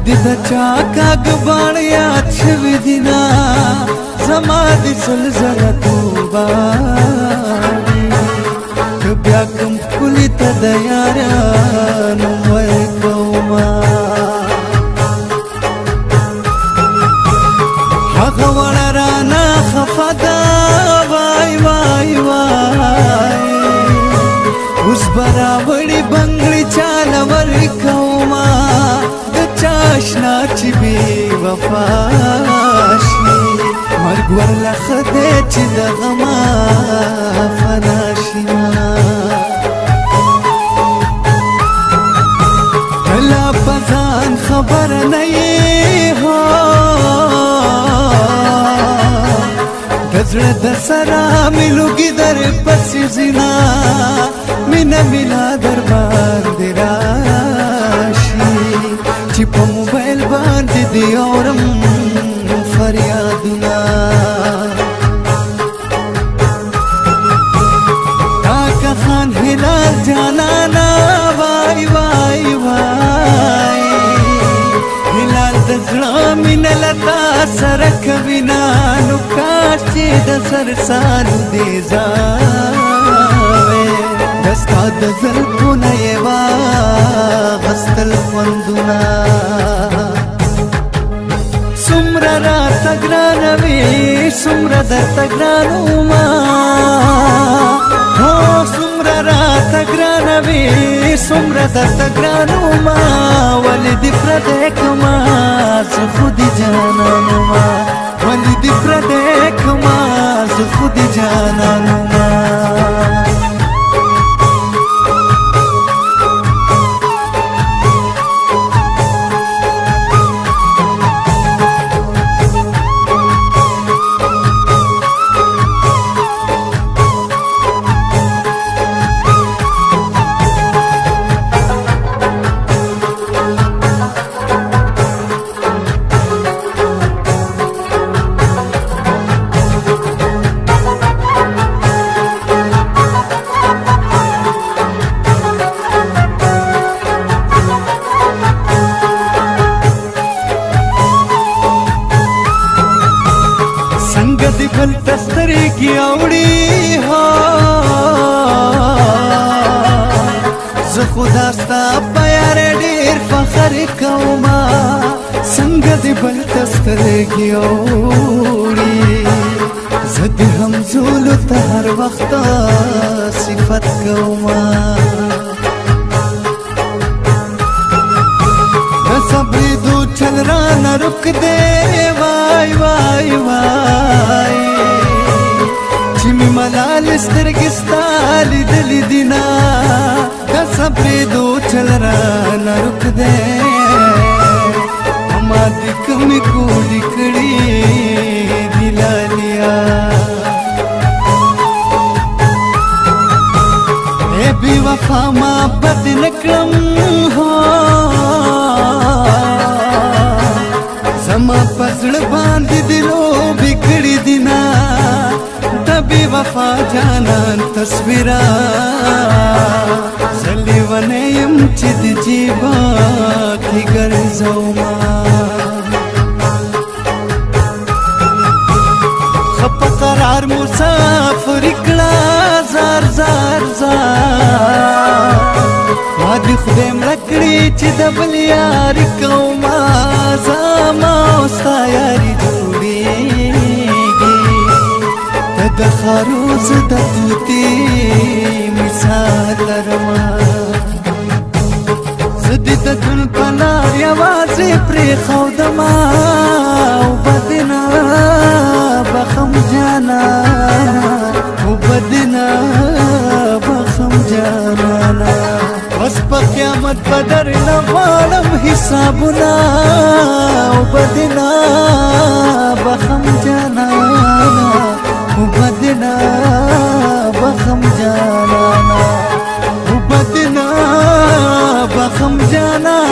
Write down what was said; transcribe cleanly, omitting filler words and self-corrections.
دې د چا کاږه باڼه یاد شوي دينا زما د زلزله توبه که بیا کوم ښکلي ته د یارانو ورکومه هغه وړه رانه خفه ده وای وای وای اوس به راوړي بنګړي چاله ورکومه د چا اشنا چې بې وفا شي مرګ ورله ښه دی چې د غمه فنا شي لا په ځان خبره نه یې د زړه د سره مې لوګي در پسې ځينا مینه ملا در باندې راشي چې په موبایل باندې دې اورم فریادونه کاکا خان هلال جانانا وای وای وای هلال د زړه مینه له تا سره کوینه نو کاش چې د سرسالو دې ځای د ستا د زلفونه یې واغستل خوندونه څومره راته ګرانه وې څومره درته ګرانه ومه هو څومره راته ګرانه وې څومره درته ګرانه ومه ولې دې پردی کړمه زه خو دې جانان ومه ولې دې پردی کړمه زه خو دې جانان ومه دی بل تستری کی اوڑی ها زه خدا ستا په یار ډیر فخر کوما څنګه دی بل تستری کی اوڑی زه دې هم زولو ته هر وخت صفت کوما د صبرې دو چل رانه رک دې وای وای وای چې مې ملال سترګې ستا لیدلې دينا د صبرې دو چل رانه رک دې ما دې کمې کولی کړي دي لالیا ای بې وفا ما بد نه کړم زما په زړه باندې دې لوبې کړي دينا د بې وفا جانان تصویره زه لیونی یم چې د جیبه کې ګرځومه ښه په قرار مسافري کړه زار زار زار ما دې خدای مړه کړي چې د بل یاري کومه زما او ستا یاري جوړېږي ته د خروز د طوطي مثال لرمه زه دې د ژوند په لار یوازې پرېښودمه اوبه دې نه بخم جانانه اوبه دې نه بخم جانانه بس په قیامت به درنه غواړم حسابونه اوبه دې نه بخم جانانه اوبه دې نه بخم جانانه اوبه دې نه بخم جانانه